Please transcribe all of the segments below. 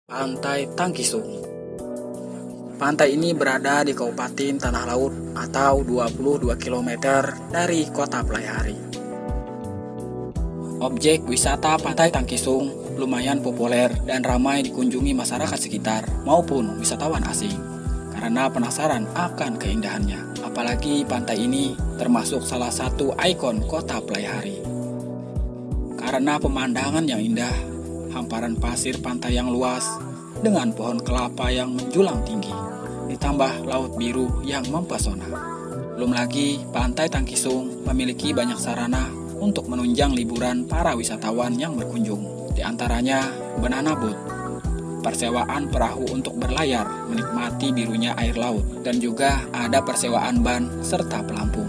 Pantai Tangkisung. Pantai ini berada di Kabupaten Tanah Laut atau 22 km dari kota Pelaihari. Objek wisata Pantai Tangkisung lumayan populer dan ramai dikunjungi masyarakat sekitar maupun wisatawan asing karena penasaran akan keindahannya. Apalagi pantai ini termasuk salah satu ikon kota Pelaihari. Karena pemandangan yang indah, hamparan pasir pantai yang luas dengan pohon kelapa yang menjulang tinggi, ditambah laut biru yang mempesona. Belum lagi, Pantai Tangkisung memiliki banyak sarana untuk menunjang liburan para wisatawan yang berkunjung. Di antaranya banana boat, persewaan perahu untuk berlayar menikmati birunya air laut, dan juga ada persewaan ban serta pelampung.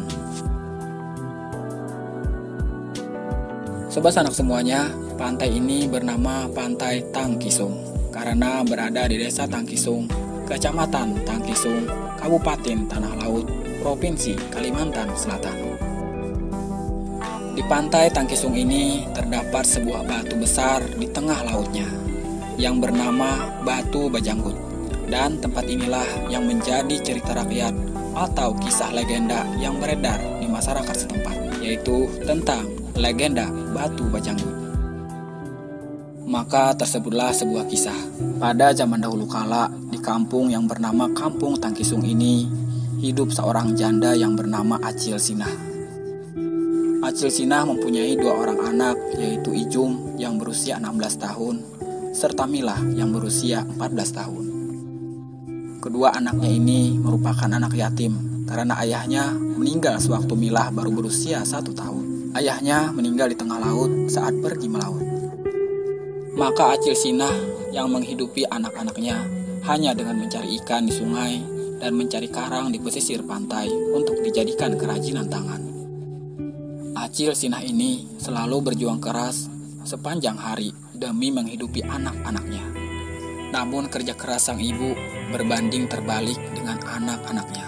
Sobat Sanak semuanya, pantai ini bernama Pantai Tangkisung karena berada di Desa Tangkisung, Kecamatan Tangkisung, Kabupaten Tanah Laut, Provinsi Kalimantan Selatan. Di Pantai Tangkisung ini terdapat sebuah batu besar di tengah lautnya yang bernama Batu Bajanggut, dan tempat inilah yang menjadi cerita rakyat atau kisah legenda yang beredar di masyarakat setempat, yaitu tentang legenda Batu Bajanggut. Maka tersebutlah sebuah kisah. Pada zaman dahulu kala, di kampung yang bernama Kampung Tangkisung ini, hidup seorang janda yang bernama Acil Sinah. Acil Sinah mempunyai dua orang anak, yaitu Ijum yang berusia 16 tahun, serta Milah yang berusia 14 tahun. Kedua anaknya ini merupakan anak yatim, karena ayahnya meninggal sewaktu Milah baru berusia 1 tahun. Ayahnya meninggal di tengah laut saat pergi melaut. Maka Acil Sinah yang menghidupi anak-anaknya hanya dengan mencari ikan di sungai dan mencari karang di pesisir pantai untuk dijadikan kerajinan tangan. Acil Sinah ini selalu berjuang keras sepanjang hari demi menghidupi anak-anaknya. Namun kerja keras sang ibu berbanding terbalik dengan anak-anaknya.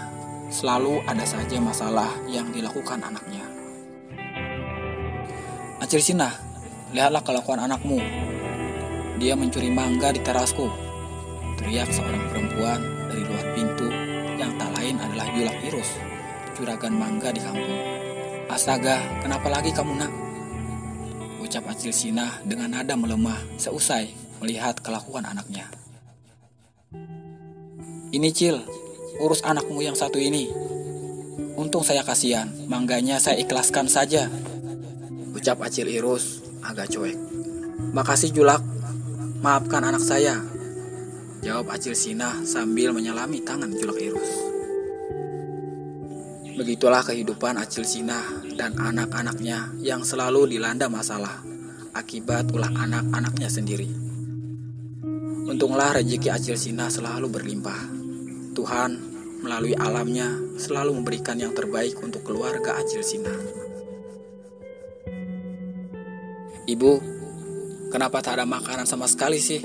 Selalu ada saja masalah yang dilakukan anaknya. Acil Sinah, lihatlah kelakuan anakmu. Dia mencuri mangga di terasku, teriak seorang perempuan dari luar pintu yang tak lain adalah Julak Irus, juragan mangga di kampung. Astaga, kenapa lagi kamu nak? Ucap Acil Sinah dengan nada melemah seusai melihat kelakuan anaknya. Ini Cil, urus anakmu yang satu ini. Untung saya kasihan, mangganya saya ikhlaskan saja. Ucap Acil Irus agak cuek. Makasih Julak, maafkan anak saya, jawab Acil Sinah sambil menyelami tangan Julak Irus. Begitulah kehidupan Acil Sinah dan anak-anaknya yang selalu dilanda masalah akibat ulah anak-anaknya sendiri. Untunglah rezeki Acil Sinah selalu berlimpah. Tuhan melalui alamnya selalu memberikan yang terbaik untuk keluarga Acil Sinah. Ibu, kenapa tak ada makanan sama sekali sih?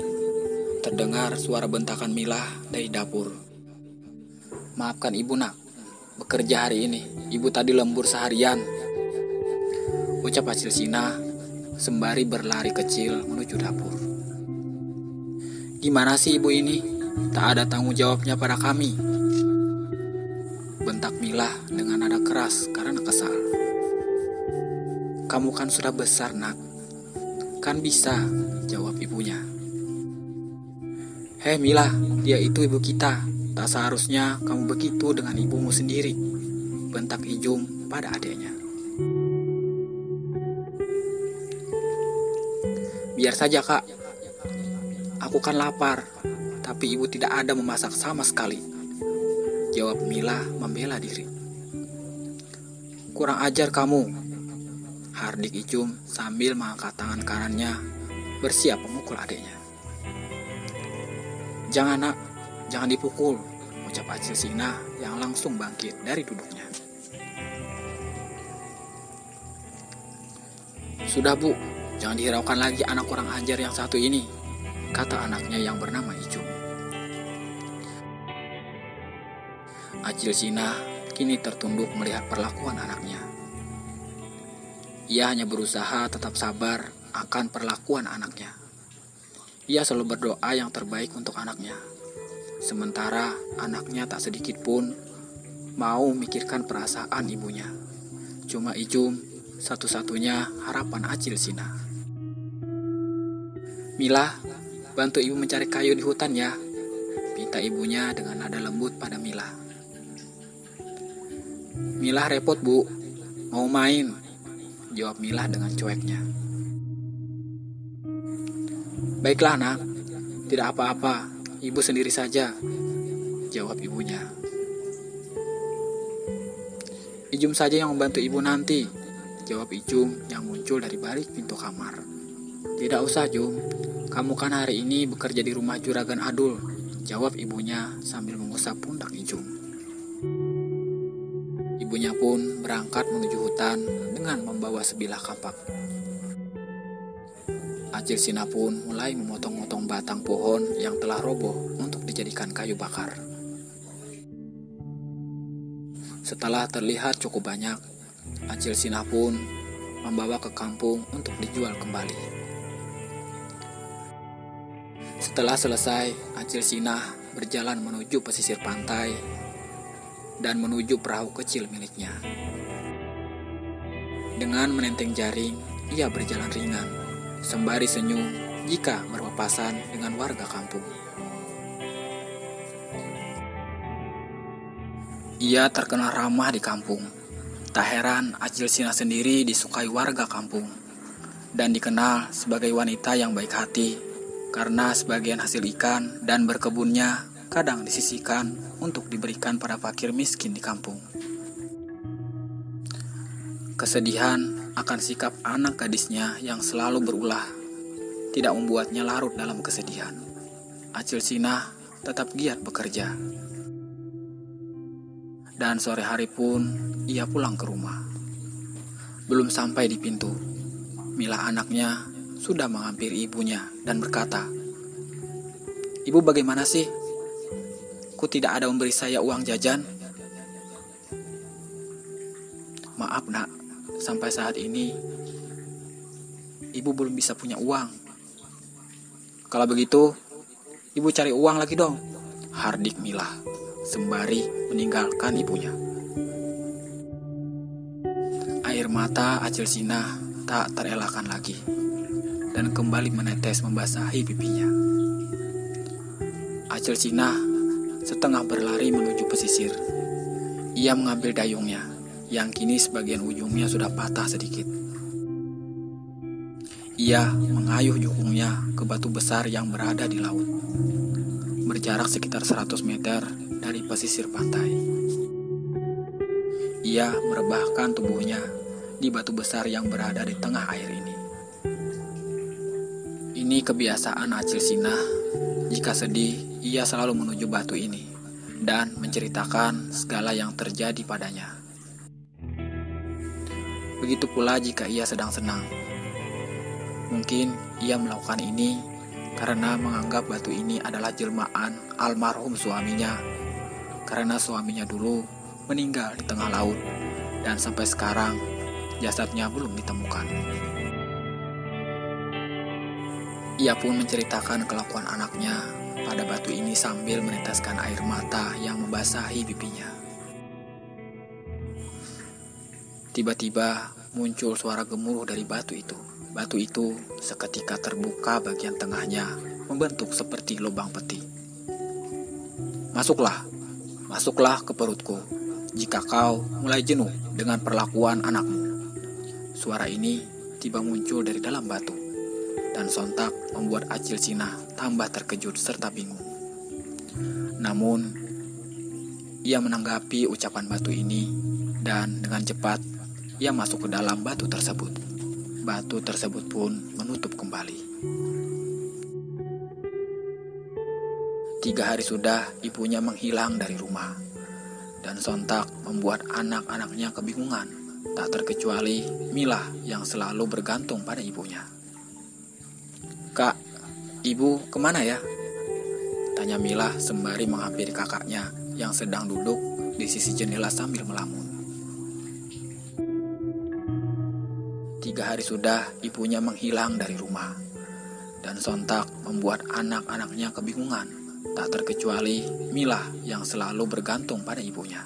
Terdengar suara bentakan Milah dari dapur. Maafkan ibu nak, bekerja hari ini. Ibu tadi lembur seharian, ucap Acil Sinah sembari berlari kecil menuju dapur. Gimana sih ibu ini? Tak ada tanggung jawabnya pada kami, bentak Milah dengan nada keras karena kesal. Kamu kan sudah besar nak, kan bisa, jawab ibunya. Hei Milah, dia itu ibu kita. Tak seharusnya kamu begitu dengan ibumu sendiri, bentak Ijum pada adiknya. Biar saja kak, aku kan lapar, tapi ibu tidak ada memasak sama sekali, jawab Milah membela diri. Kurang ajar kamu, hardik Ijum sambil mengangkat tangan kanannya bersiap memukul adiknya. Jangan nak, jangan dipukul, ucap Acil Sinah yang langsung bangkit dari duduknya. Sudah bu, jangan dihiraukan lagi anak kurang ajar yang satu ini, kata anaknya yang bernama Ijum. Acil Sinah kini tertunduk melihat perlakuan anaknya. Ia hanya berusaha tetap sabar akan perlakuan anaknya. Ia selalu berdoa yang terbaik untuk anaknya. Sementara anaknya tak sedikit pun mau memikirkan perasaan ibunya. Cuma Ijum, satu-satunya harapan Acil Sina. "Mila, bantu ibu mencari kayu di hutan ya," pinta ibunya dengan nada lembut pada Mila. "Mila repot bu, mau main," jawab Mila dengan cueknya. "Baiklah nak, tidak apa-apa, ibu sendiri saja," jawab ibunya. "Ijum saja yang membantu ibu nanti," jawab Ijum yang muncul dari balik pintu kamar. "Tidak usah Jum, kamu kan hari ini bekerja di rumah Juragan Adul," jawab ibunya sambil mengusap pundak Ijum. Ibunya pun berangkat menuju hutan dengan membawa sebilah kapak. Acil Sina pun mulai memotong-motong batang pohon yang telah roboh untuk dijadikan kayu bakar. Setelah terlihat cukup banyak, Acil Sina pun membawa ke kampung untuk dijual kembali. Setelah selesai, Acil Sina berjalan menuju pesisir pantai dan menuju perahu kecil miliknya. Dengan menenteng jaring, ia berjalan ringan, sembari senyum jika berpapasan dengan warga kampung. Ia terkenal ramah di kampung. Tak heran Acil Sina sendiri disukai warga kampung dan dikenal sebagai wanita yang baik hati karena sebagian hasil ikan dan berkebunnya kadang disisihkan untuk diberikan pada fakir miskin di kampung. Kesedihan akan sikap anak gadisnya yang selalu berulah tidak membuatnya larut dalam kesedihan. Acil Sina tetap giat bekerja. Dan sore hari pun ia pulang ke rumah. Belum sampai di pintu, Mila anaknya sudah menghampiri ibunya dan berkata, "Ibu bagaimana sih? Ku tidak ada memberi saya uang jajan." "Maaf nak, sampai saat ini ibu belum bisa punya uang." "Kalau begitu, ibu cari uang lagi dong," hardik Mila sembari meninggalkan ibunya. Air mata Acil Sina tak terelakkan lagi dan kembali menetes membasahi pipinya. Acil Sina setengah berlari menuju pesisir. Ia mengambil dayungnya yang kini sebagian ujungnya sudah patah sedikit. Ia mengayuh jukungnya ke batu besar yang berada di laut, berjarak sekitar 100 meter dari pesisir pantai. Ia merebahkan tubuhnya di batu besar yang berada di tengah air ini. Ini kebiasaan Acil Sina. Jika sedih, ia selalu menuju batu ini dan menceritakan segala yang terjadi padanya. Begitu pula jika ia sedang senang. Mungkin ia melakukan ini karena menganggap batu ini adalah jelmaan almarhum suaminya, karena suaminya dulu meninggal di tengah laut dan sampai sekarang jasadnya belum ditemukan. Ia pun menceritakan kelakuan anaknya pada batu ini sambil meneteskan air mata yang membasahi pipinya. Tiba-tiba muncul suara gemuruh dari batu itu. Batu itu seketika terbuka bagian tengahnya, membentuk seperti lubang peti. Masuklah ke perutku, jika kau mulai jenuh dengan perlakuan anakmu." Suara ini tiba muncul dari dalam batu, dan sontak membuat Acil Sina tambah terkejut serta bingung. Namun, ia menanggapi ucapan batu ini, dan dengan cepat ia masuk ke dalam batu tersebut. Batu tersebut pun menutup kembali. 3 hari sudah ibunya menghilang dari rumah, dan sontak membuat anak-anaknya kebingungan, tak terkecuali Mila yang selalu bergantung pada ibunya. "Kak, ibu kemana ya?" tanya Mila sembari menghampiri kakaknya yang sedang duduk di sisi jendela sambil melamun. 3 hari sudah ibunya menghilang dari rumah, dan sontak membuat anak-anaknya kebingungan, tak terkecuali Mila yang selalu bergantung pada ibunya.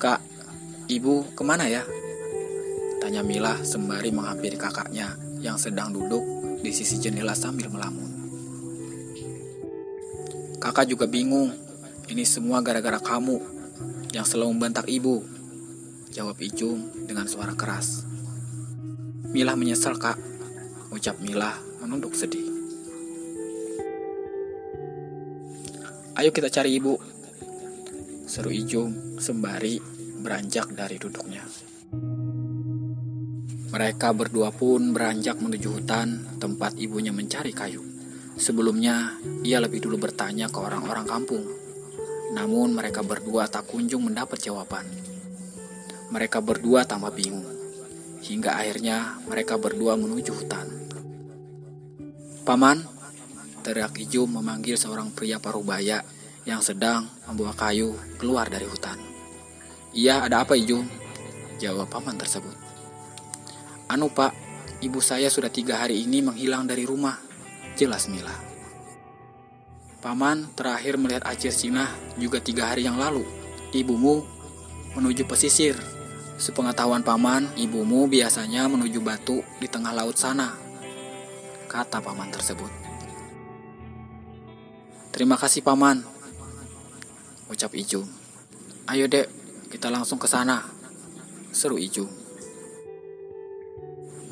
"Kak, ibu kemana ya?" tanya Mila sembari menghampiri kakaknya yang sedang duduk di sisi jendela sambil melamun. "Kakak juga bingung, ini semua gara-gara kamu yang selalu membentak ibu," jawab Ijum dengan suara keras. "Mila menyesal, Kak," ucap Mila menunduk sedih. "Ayo kita cari ibu," seru Ijum sembari beranjak dari duduknya. Mereka berdua pun beranjak menuju hutan tempat ibunya mencari kayu. Sebelumnya, ia lebih dulu bertanya ke orang-orang kampung. Namun mereka berdua tak kunjung mendapat jawaban. Mereka berdua tambah bingung. Hingga akhirnya mereka berdua menuju hutan. "Paman," teriak Ijum memanggil seorang pria parubaya yang sedang membawa kayu keluar dari hutan. "Iya, ada apa Ijum?" jawab paman tersebut. "Anu Pak, ibu saya sudah 3 hari ini menghilang dari rumah," jelas Mila. "Paman terakhir melihat Acil Sinah juga 3 hari yang lalu. Ibumu menuju pesisir. Sepengetahuan paman, ibumu biasanya menuju batu di tengah laut sana," kata paman tersebut. "Terima kasih paman," ucap Ijum. "Ayo dek, kita langsung ke sana," seru Ijum.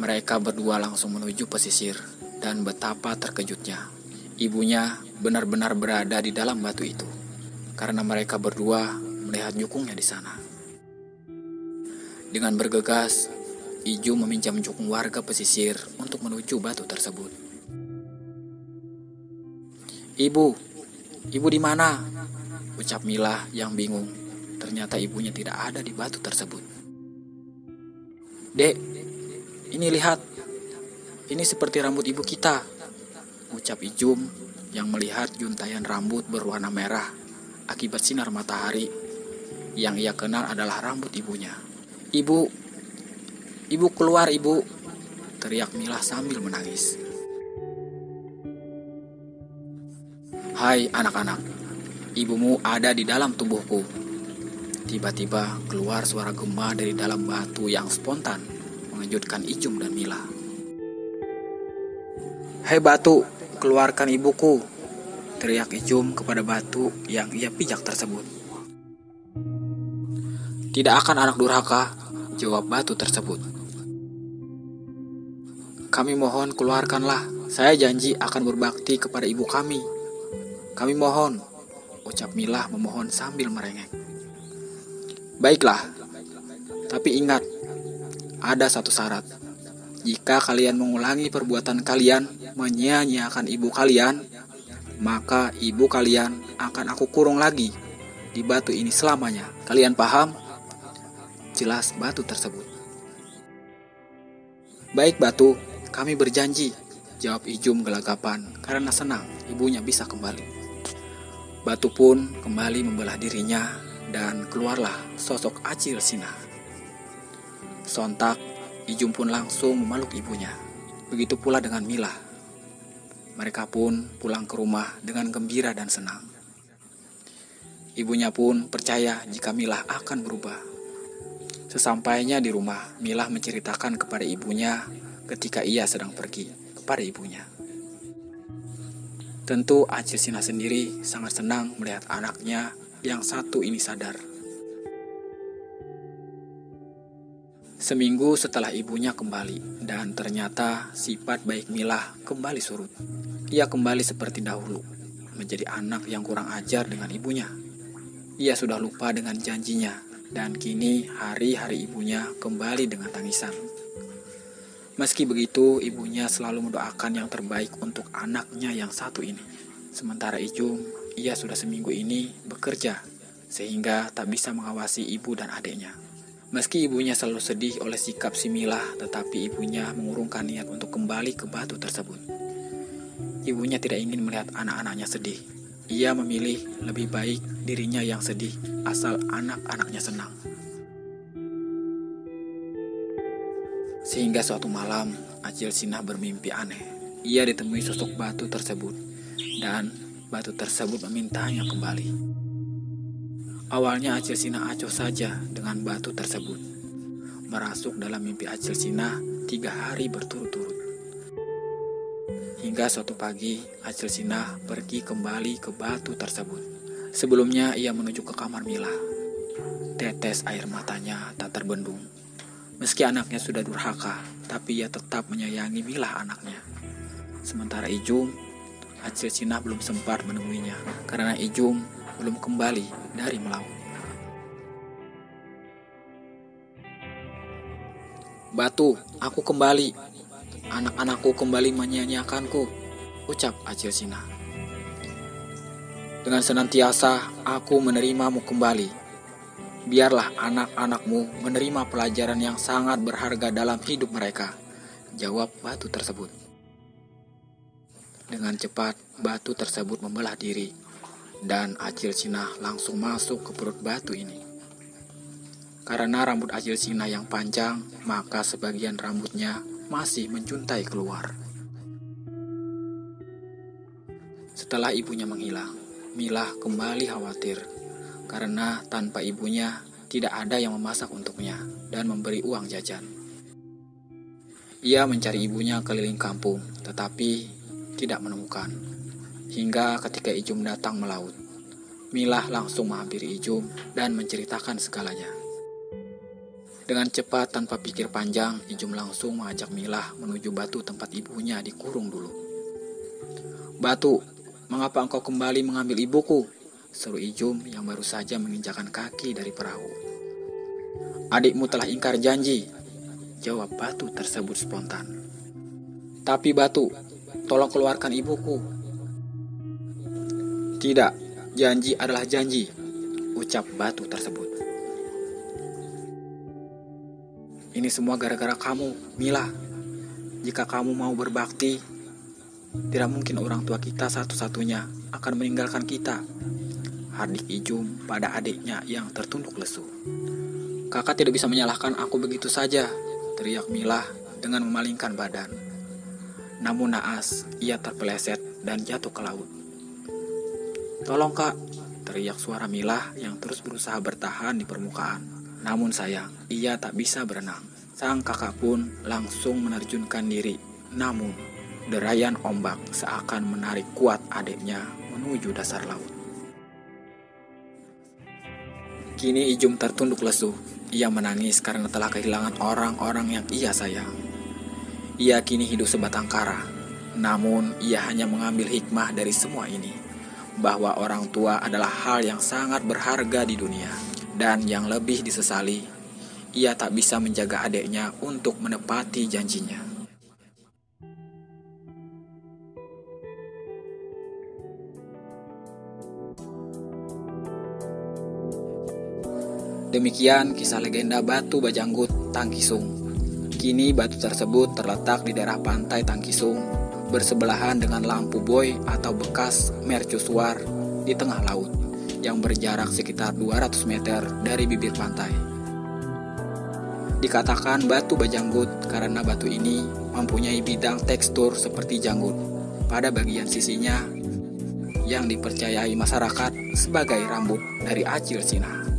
Mereka berdua langsung menuju pesisir, dan betapa terkejutnya. Ibunya benar-benar berada di dalam batu itu, karena mereka berdua melihat jukungnya di sana. Dengan bergegas, Ijum meminjam jukung warga pesisir untuk menuju batu tersebut. Ibu di mana?" ucap Mila yang bingung. Ternyata ibunya tidak ada di batu tersebut. "Dek, ini lihat, ini seperti rambut ibu kita," ucap Ijum yang melihat juntayan rambut berwarna merah akibat sinar matahari. Yang ia kenal adalah rambut ibunya. Ibu keluar ibu," teriak Mila sambil menangis. "Hai anak-anak, ibumu ada di dalam tubuhku." Tiba-tiba keluar suara gema dari dalam batu yang spontan mengejutkan Ijum dan Mila. "Hei batu, keluarkan ibuku," teriak Ijum kepada batu yang ia pijak tersebut. "Tidak akan anak durhaka," jawab batu tersebut. "Kami mohon keluarkanlah, saya janji akan berbakti kepada ibu kami. Kami mohon," ucap Mila memohon sambil merengek. "Baiklah, tapi ingat, ada satu syarat. Jika kalian mengulangi perbuatan kalian menyia-nyiakan ibu kalian, maka ibu kalian akan aku kurung lagi di batu ini selamanya. Kalian paham?" jelas batu tersebut. "Baik batu, kami berjanji," jawab Ijum gelagapan karena senang ibunya bisa kembali. Batu pun kembali membelah dirinya dan keluarlah sosok Acil Sinah. Sontak, Ijum pun langsung memeluk ibunya. Begitu pula dengan Mila. Mereka pun pulang ke rumah dengan gembira dan senang. Ibunya pun percaya jika Mila akan berubah. Sesampainya di rumah, Mila menceritakan kepada ibunya ketika ia sedang pergi kepada ibunya. Tentu Acil Sinah sendiri sangat senang melihat anaknya yang satu ini sadar. Seminggu setelah ibunya kembali, dan ternyata sifat baik Mila kembali surut. Ia kembali seperti dahulu, menjadi anak yang kurang ajar dengan ibunya. Ia sudah lupa dengan janjinya, dan kini hari-hari ibunya kembali dengan tangisan. Meski begitu, ibunya selalu mendoakan yang terbaik untuk anaknya yang satu ini. Sementara Ijum, ia sudah seminggu ini bekerja, sehingga tak bisa mengawasi ibu dan adiknya. Meski ibunya selalu sedih oleh sikap si Mila, tetapi ibunya mengurungkan niat untuk kembali ke batu tersebut. Ibunya tidak ingin melihat anak-anaknya sedih. Ia memilih lebih baik dirinya yang sedih, asal anak-anaknya senang. Sehingga suatu malam, Acil Sinah bermimpi aneh. ia ditemui sosok batu tersebut, dan batu tersebut memintanya kembali. Awalnya Acil Sinah acuh saja dengan batu tersebut. Merasuk dalam mimpi Acil Sinah 3 hari berturut-turut. Hingga suatu pagi, Acil Sinah pergi kembali ke batu tersebut. Sebelumnya ia menuju ke kamar Mila. Tetes air matanya tak terbendung. Meski anaknya sudah durhaka, tapi ia tetap menyayangi Mila anaknya. Sementara Ijum, Acil Sinah belum sempat menemuinya karena Ijum belum kembali dari melaut. "Batu, aku kembali. Anak-anakku kembali menyanyiakanku," ucap Acil Sinah. "Dengan senantiasa aku menerimamu kembali. Biarlah anak-anakmu menerima pelajaran yang sangat berharga dalam hidup mereka," jawab batu tersebut. Dengan cepat, batu tersebut membelah diri, dan Acil Sinah langsung masuk ke perut batu ini. Karena rambut Acil Sinah yang panjang, maka sebagian rambutnya masih menjuntai keluar. Setelah ibunya menghilang, Mila kembali khawatir karena tanpa ibunya tidak ada yang memasak untuknya dan memberi uang jajan. Ia mencari ibunya keliling kampung, tetapi tidak menemukan. Hingga ketika Ijum datang melaut, Mila langsung menghampiri Ijum dan menceritakan segalanya. Dengan cepat tanpa pikir panjang, Ijum langsung mengajak Mila menuju batu tempat ibunya dikurung dulu. "Batu, mengapa engkau kembali mengambil ibuku?" seru Ijum yang baru saja menginjakan kaki dari perahu. "Adikmu telah ingkar janji," jawab batu tersebut spontan. "Tapi Batu, tolong keluarkan ibuku." "Tidak, janji adalah janji," ucap batu tersebut. "Ini semua gara-gara kamu, Mila. Jika kamu mau berbakti, tidak mungkin orang tua kita satu-satunya akan meninggalkan kita," hardik Ijum pada adiknya yang tertunduk lesu. "Kakak tidak bisa menyalahkan aku begitu saja," teriak Mila dengan memalingkan badan. Namun naas, ia terpeleset dan jatuh ke laut. "Tolong kak," teriak suara Mila yang terus berusaha bertahan di permukaan. Namun sayang, ia tak bisa berenang. Sang kakak pun langsung menerjunkan diri. Namun, derayan ombak seakan menarik kuat adiknya menuju dasar laut. Kini Ijum tertunduk lesu. Ia menangis karena telah kehilangan orang-orang yang ia sayang. Ia kini hidup sebatang kara. Namun, ia hanya mengambil hikmah dari semua ini, bahwa orang tua adalah hal yang sangat berharga di dunia. Dan yang lebih disesali, ia tak bisa menjaga adiknya untuk menepati janjinya. Demikian kisah legenda Batu Bajanggut Tangkisung. Kini batu tersebut terletak di daerah pantai Tangkisung, bersebelahan dengan lampu buoy atau bekas mercusuar di tengah laut, yang berjarak sekitar 200 meter dari bibir pantai. Dikatakan batu bajanggut karena batu ini mempunyai bidang tekstur seperti janggut pada bagian sisinya, yang dipercayai masyarakat sebagai rambut dari Acil Sinah.